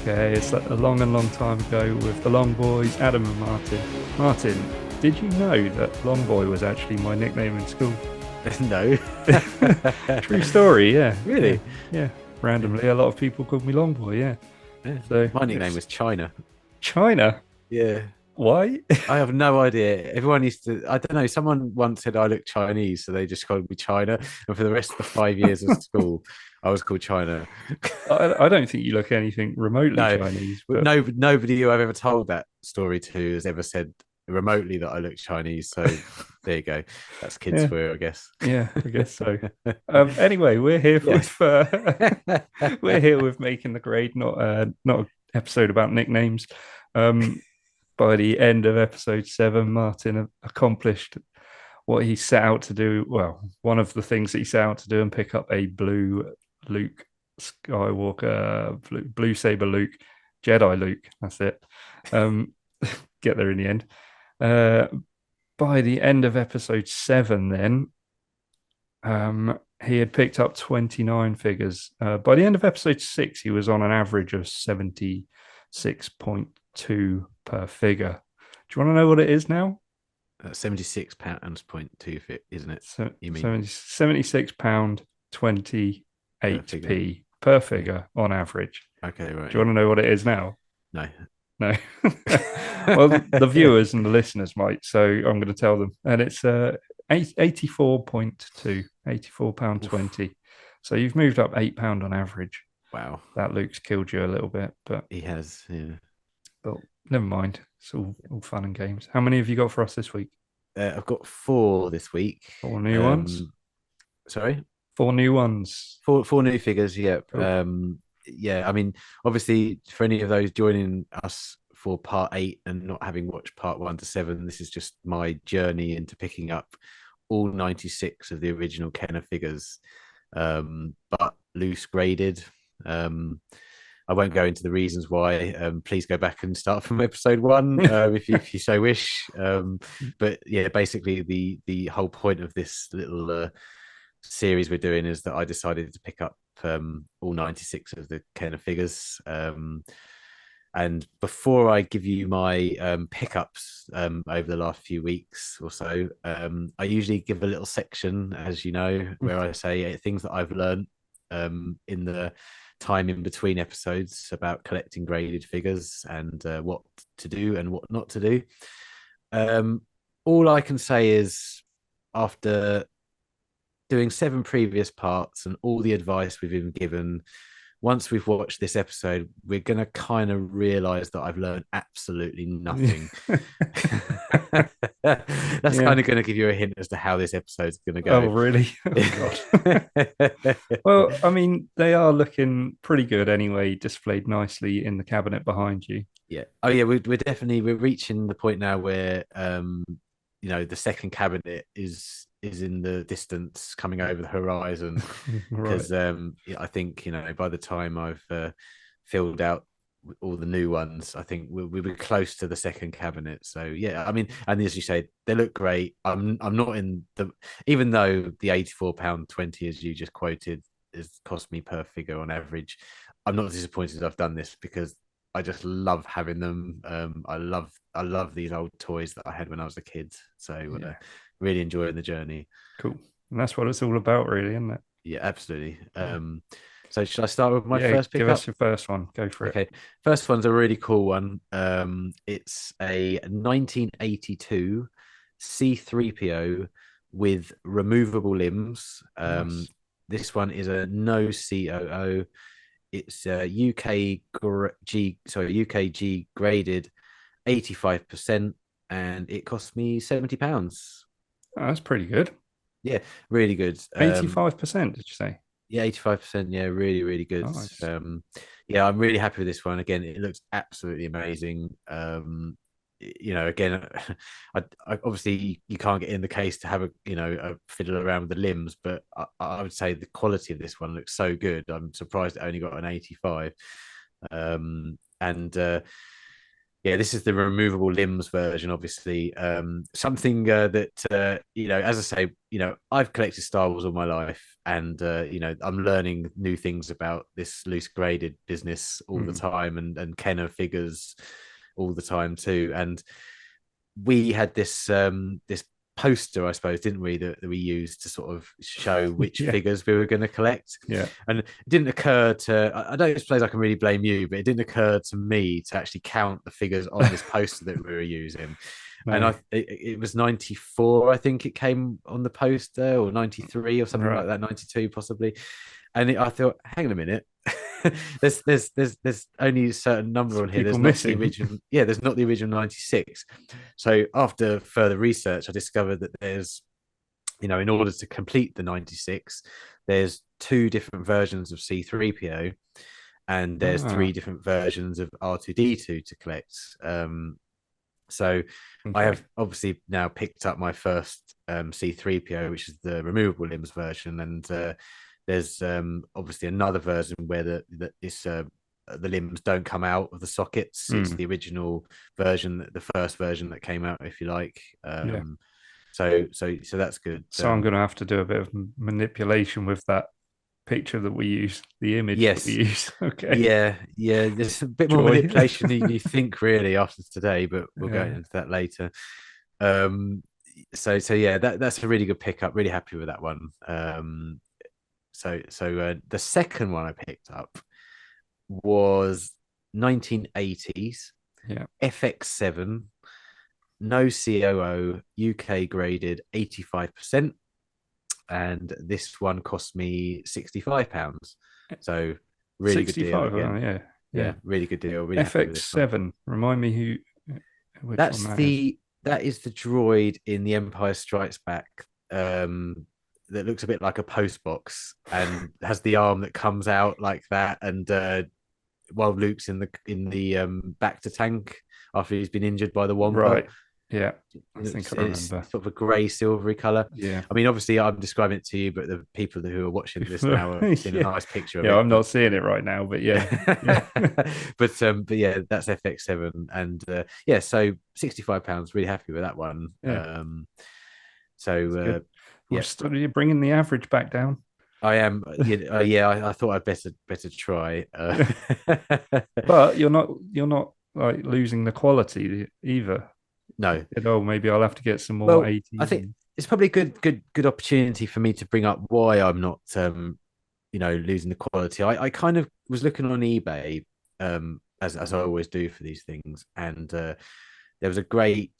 Okay, it's a long and long time ago with the Long Boys, Adam and Martyn. Martyn, did you know that Long Boy was actually my nickname in school? No. True story, yeah. Really? Yeah. Randomly, a lot of people called me Long Boy, yeah. Yeah. So My nickname was China. China. Yeah. Why? I have no idea. Everyone used to, I don't know, someone once said I look Chinese, so they just called me China. And for the rest of the 5 years of school, I was called China. I don't think you look anything remotely No, Chinese, but but nobody who I've ever told that story to has ever said remotely that I look Chinese. So there you go. That's kids yeah, for you, I guess. yeah, I guess so. Anyway, we're here Yeah. with we're here with making the grade, not an episode about nicknames. Um, by the end of episode 7, Martyn accomplished what he set out to do. Well, one of the things that he set out to do and pick up a blue Luke Skywalker, blue saber Luke, Jedi Luke. That's it. Get there in the end. By the end of episode 7, then he had picked up 29 figures. By the end of episode 6, he was on an average of 76.2 per figure. Do you want to know what it is now? £76.2 fit, isn't it? So, You mean £76 28p per figure on average. okay, right. Do you want to know what it is now? No. No. Well, the viewers and the listeners might, so I'm going to tell them. And it's 84.2, £84.20. So you've moved up £8 on average. Wow. That Luke's killed you a little bit, but He has, yeah. But never mind. It's all fun and games. How many have you got for us this week? I've got 4 this week. 4 new ones. Sorry? 4 new ones. Four new figures, yeah. Cool. Yeah, I mean, obviously, for any of those joining us for part 8 and not having watched part 1 to 7, this is just my journey into picking up all 96 of the original Kenner figures, but loose graded. I won't go into the reasons why. Please go back and start from episode 1 if you so wish. But yeah, basically the whole point of this little series we're doing is that I decided to pick up all 96 of the Kenner figures. And before I give you my pickups over the last few weeks or so, I usually give a little section, as you know, where I say things that I've learned in the time in between episodes about collecting graded figures and what to do and what not to do. All I can say is, after doing 7 previous parts and all the advice we've been given, once we've watched this episode, we're going to kind of realize that I've learned absolutely nothing. That's kind of going to give you a hint as to how this episode's going to go. Oh, really? Oh, God. Well, I mean, they are looking pretty good anyway, displayed nicely in the cabinet behind you. Yeah. Oh, yeah. We're reaching the point now where, the second cabinet is in the distance, coming over the horizon. Because I think by the time I've filled out all the new ones, I think we'll be close to the second cabinet. So yeah, I mean, and as you say, they look great. I'm not in the, even though the £84.20, as you just quoted, has cost me per figure on average, I'm not disappointed I've done this, because I just love having them. I love these old toys that I had when I was a kid. So really enjoying the journey. Cool. And that's what it's all about, really, isn't it? Yeah, absolutely. So should I start with my first pickup? Give us your first one. Go for it. Okay. First one's a really cool one. It's a 1982 C3PO with removable limbs. Nice. This one is a no COO. It's UKG graded 85%, and it cost me £70. Oh, that's pretty good. Yeah, really good. 85%, did you say? Yeah, 85%. Yeah, really, really good. Nice. Yeah, I'm really happy with this one. Again, it looks absolutely amazing. again, I obviously you can't get in the case to have a fiddle around with the limbs, but I would say the quality of this one looks so good. I'm surprised it only got an 85. And yeah, this is the removable limbs version, obviously. Something that as I say, I've collected Star Wars all my life, and I'm learning new things about this loose graded business all the time, and Kenner figures all the time too. And we had this poster, I suppose, didn't we, that we used to sort of show which Yeah. figures we were going to collect. Yeah. And it didn't occur to, I don't suppose I can really blame you, but it didn't occur to me to actually count the figures on this poster that we were using. And No. it was 94, I think it came on the poster, or 93 or something Right. like that, 92 possibly. And I thought, hang on a minute. there's only a certain number on here. People There's not the missing. original. Yeah, there's not the original 96. So after further research, I discovered that there's, in order to complete the 96, there's 2 different versions of C3PO, and there's 3 different versions of R2D2 to collect. So I Okay. have obviously now picked up my first C3PO, which is the removable limbs version, and there's obviously another version where the limbs don't come out of the sockets. It's the original version, the first version that came out, if you like. Yeah. So that's good. So I'm going to have to do a bit of manipulation with that picture that we use, the image that we Yes, use. Okay. yeah. There's a bit more Joy. manipulation than you think, really, after today, but we'll go Yeah. into that later. So yeah, that's a really good pickup. Really happy with that one. So the second one I picked up was 1980s Yeah. FX7, no COO, UK graded 85%, and this one cost me £65. So really good deal 65. again. Yeah. Yeah, really good deal. Really happy with this one. FX7. Remind me which one that is. That is the droid in The Empire Strikes Back. That looks a bit like a post box and has the arm that comes out like that. And while Luke's in the back to tank after he's been injured by the Wampa. Right. Yeah. I think I It's remember. sort of a grey silvery color. Yeah. I mean, obviously, I'm describing it to you, but the people who are watching this now are seeing a Yeah. nice picture of Yeah, it. I'm not seeing it right now, but yeah. Yeah. But yeah, that's FX7, and yeah, so £65. Really happy with that one. Yeah. So yeah, You're bringing the average back down. I am. Yeah, I thought I'd better try. But you're not like losing the quality either. No. Oh, maybe I'll have to get some more Well, 80s. I think it's probably a good opportunity for me to bring up why I'm not losing the quality. I kind of was looking on eBay, as I always do for these things, and there was a great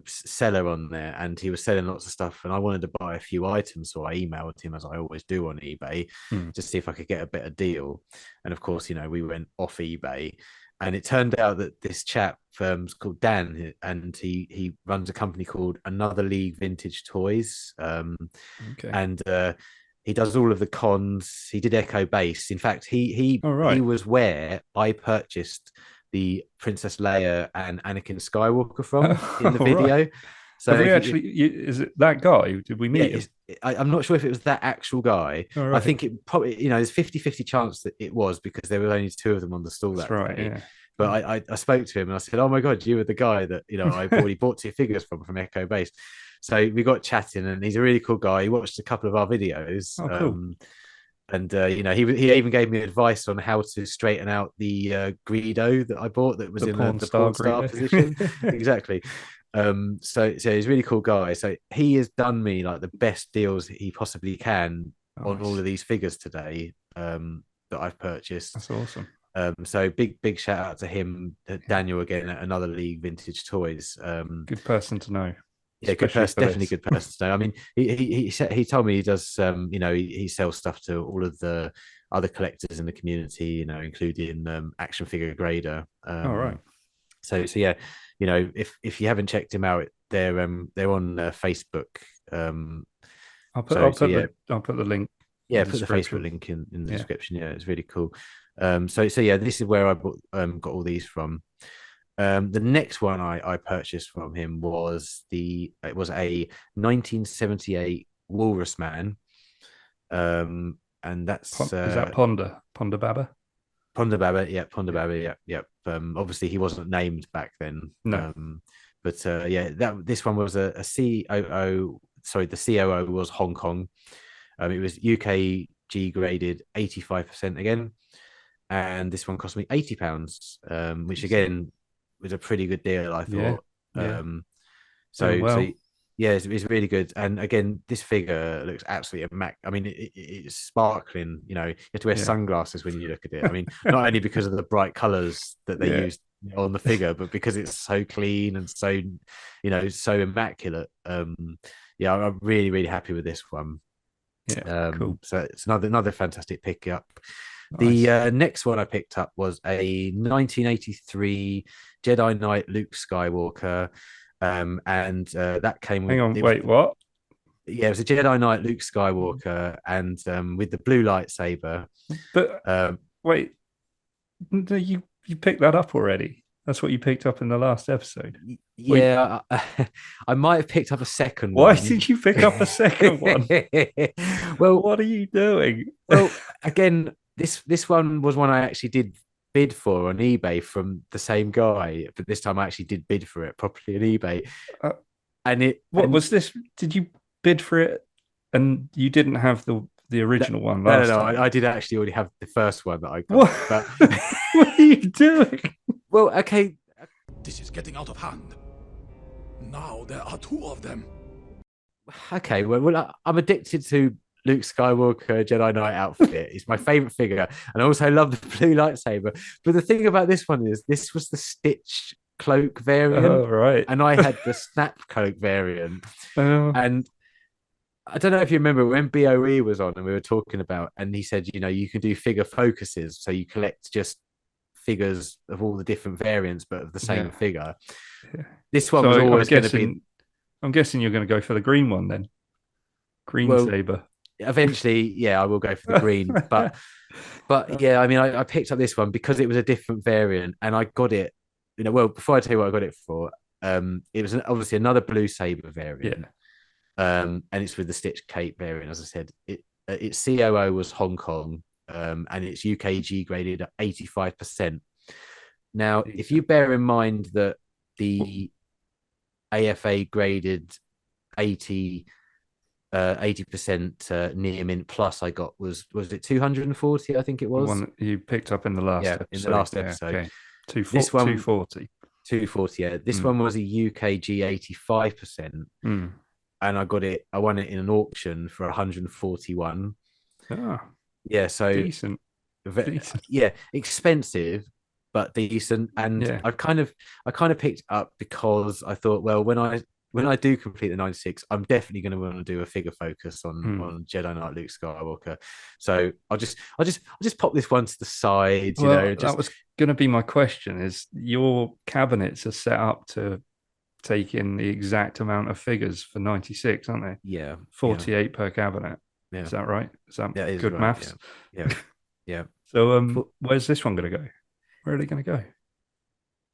seller on there, and he was selling lots of stuff, and I wanted to buy a few items, so I emailed him, as I always do on eBay, to see if I could get a better deal. And of course, we went off eBay, and it turned out that this chap called Dan, and he runs a company called Another League Vintage Toys, Okay. and he does all of the cons. He did Echo Base. In fact, he right. was where I purchased the Princess Leia and Anakin Skywalker from in the video. Right. So Have we actually? Is it that guy? Did we meet him? I'm not sure if it was that actual guy. Right. I think it probably, there's 50-50 chance that it was, because there were only 2 of them on the stall that right, day. yeah. But I spoke to him and I said, "Oh my God, you were the guy that I've already bought 2 figures from Echo Base." So we got chatting, and he's a really cool guy. He watched a couple of our videos. Oh, cool. And he even gave me advice on how to straighten out the Greedo that I bought that was in the porn star position. Exactly. So he's a really cool guy. So he has done me like the best deals he possibly can on all of these figures today that I've purchased. That's awesome. So big shout out to him, Daniel, again at Another League Vintage Toys. Good person to know. Yeah, good person, definitely good person to know. I mean, he told me he does he sells stuff to all of the other collectors in the community, including Action Figure Grader. All right. So yeah, if you haven't checked him out, they're on Facebook. I'll put the link. Yeah, put the Facebook link in the description. Yeah, it's really cool. So yeah, this is where I got all these from. The next one I purchased from him was it was a 1978 Walrus Man, and that's Is that Ponder Baba? Ponda Baba. Yeah, Ponda Yeah. Baba. Yeah, yeah. Obviously he wasn't named back then. No. But yeah, that this one was a COO. Sorry, the COO was Hong Kong. It was UKG graded 85% again, and this one cost me £80, which Decent. again was a pretty good deal, I Yeah. thought. Yeah. Doing So well. yeah, it's really good. And again, this figure looks absolutely I mean, it's sparkling. You know, you have to wear Yeah. sunglasses when you look at it. I mean, not only because of the bright colors that they Yeah. used on the figure, but because it's so clean and so, so immaculate. Yeah, I'm really, really happy with this one. Yeah. Cool. So it's another fantastic pickup. The Nice. next one I picked up was a 1983 Jedi Knight Luke Skywalker, and that came Hang with on. Wait, what? yeah, it was a Jedi Knight Luke Skywalker, and with the blue lightsaber. But Um, wait, no, you picked that up already. That's what you picked up in the last episode. Wait, yeah, I might have picked up a second why one. did you pick up a second one? well, What are you doing? well, again, this one was one I actually did bid for on eBay from the same guy, but this time I actually did bid for it properly on eBay, Uh, and it what and was this? Did you bid for it and you didn't have the no, original one no, last no, time? I did actually already have the first one that I got, What? but What are you doing? well, okay, This is getting out of hand. Now there are two of them. okay, well, I'm addicted to Luke Skywalker Jedi Knight outfit. It's my favorite figure, and I also love the blue lightsaber. But the thing about this one is, this was the stitched cloak Oh, variant, right. and I had the snap cloak variant. Oh, And I don't know if you remember when BOE was on, and we were talking about, and he said, you can do figure focuses, so you collect just figures of all the different variants, but of the yeah. same figure. Yeah. This one So was I'm always going to be, guessing you're going to go for the green one then. Green well, saber. eventually, yeah, I will go for the green. But yeah, I mean, I picked up this one because it was a different variant, and I got it. Well, before I tell you what I got it for, it was obviously another blue saber variant, Yeah. and it's with the stitched cape variant. As I said, its COO was Hong Kong, and it's UKG graded at 85%. Now, if you Decent. bear in mind that the AFA graded 80 80% near mint plus I got was it 240, I think it The was. one that you picked up in the last Yeah, in the episode. last Yeah. episode. Okay. This one 240. 240, yeah. This Mm. one was a UKG 85%, Mm. and I won it in an auction for 141. Ah, Yeah, so decent. Decent. yeah, expensive but decent. And Yeah. I kind of picked up because I thought, well, when I do complete the 96, I'm definitely going to want to do a figure focus on Mm. on Jedi Knight Luke Skywalker. So I'll just pop this one to the side, Well, that just was going to be my question is your cabinets are set up to take in the exact amount of figures for 96, aren't they? yeah, yeah, 48 per cabinet. yeah. Is that right? Is that That is good right. maths? Yeah, yeah, yeah. So For, where's this one going to go? Where are they going to go?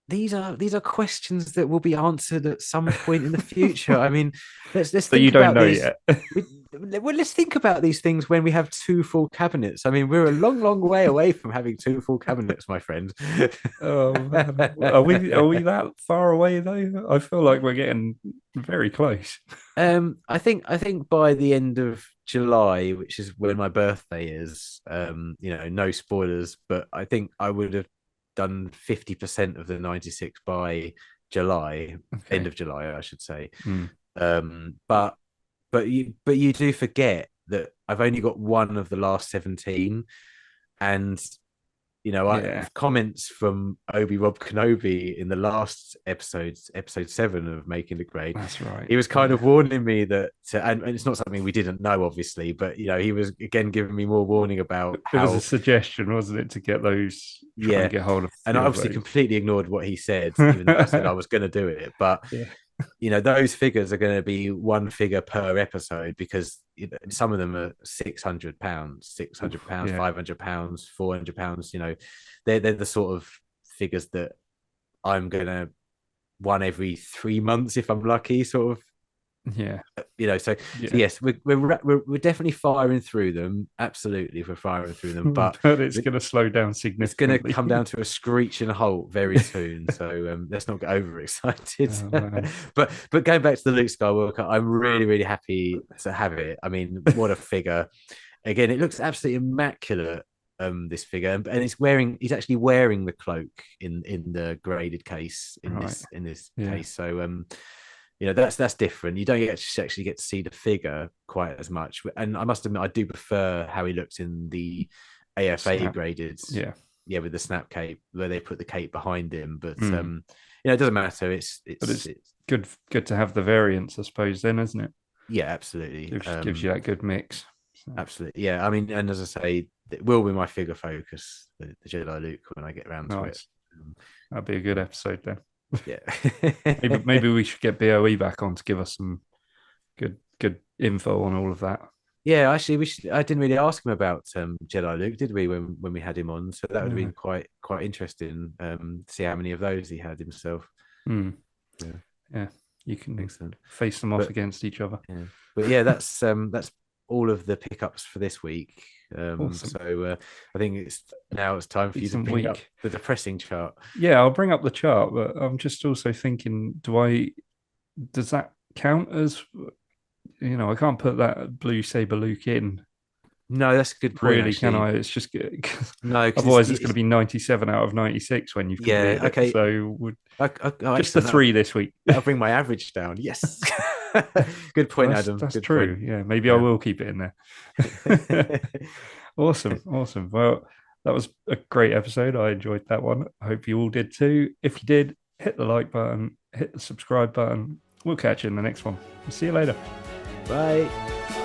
these are questions that will be answered at some point in the future. I mean, let's So you think don't about know these. yet. Well, let's think about these things when we have two full cabinets. I mean, we're a long, long way away from having two full cabinets, my friend. Oh man, are we that far away though? I feel like we're getting very close. I think by the end of July, which is when my birthday is, no spoilers, but I think I would have done 50% of the 96 by July, end Okay. of July, I should say. Mm. But you do forget that I've only got one of the last 17, and Yeah, comments from Obi Rob Kenobi in the last episode 7 of Making the Grade. that's right. He was kind Yeah. of warning me that, and it's not something we didn't know, obviously, but he was again giving me more warning about It was a how, suggestion, wasn't it, to get those, try and yeah, get hold of a and I few of obviously those. completely ignored what he said, even though I said I was going to do it. But Yeah. those figures are going to be one figure per episode because some of them are £600, Oof, £600, yeah. £500, £400. They're the sort of figures that I'm gonna one every 3 months if I'm lucky, sort of. Yeah. So yes, we're definitely firing through them. Absolutely, we're firing through them, but but it's going to slow down it's going to significantly. come down to a screeching halt very soon. So let's not get overexcited. Oh, but going back to the Luke Skywalker, I'm really really happy to have it. I mean, what a figure! Again, it looks absolutely immaculate. This figure, and he's actually wearing the cloak in the graded case in right. this Yeah. case. So that's different. You don't actually get to see the figure quite as much. And I must admit, I do prefer how he looks in the AFA graded. Yeah, with the snap cape where they put the cape behind him. But it doesn't matter. It's good to have the variants, I suppose. Then, isn't it? Yeah, absolutely. Gives you that good mix. So. Absolutely. Yeah. I mean, and as I say, it will be my figure focus, the Jedi Luke, when I get around to it. That'd be a good episode then. Yeah. maybe we should get BOE back on to give us some good info on all of that. Yeah, actually, I didn't really ask him about Jedi Luke, did we? When we had him on, so that would have been quite interesting. To see how many of those he had himself. Yeah, you can face them off against each other. Yeah. But yeah, that's all of the pickups for this week. Awesome. So I think it's time for you to bring up the depressing chart. Yeah, I'll bring up the chart, but I'm just also thinking, does that count as, I can't put that blue saber Luke in. No, that's a good point. Really, actually. can I? It's just no. Otherwise, it's going to be 97 out of 96 when you've completed okay. it. So just the 3 this week. I'll bring my average down. Yes. Good point, Adam. That's good true. Point. Yeah, maybe I will keep it in there. Awesome. Well, that was a great episode. I enjoyed that one. I hope you all did too. If you did, hit the like button, hit the subscribe button. We'll catch you in the next one. See you later. Bye.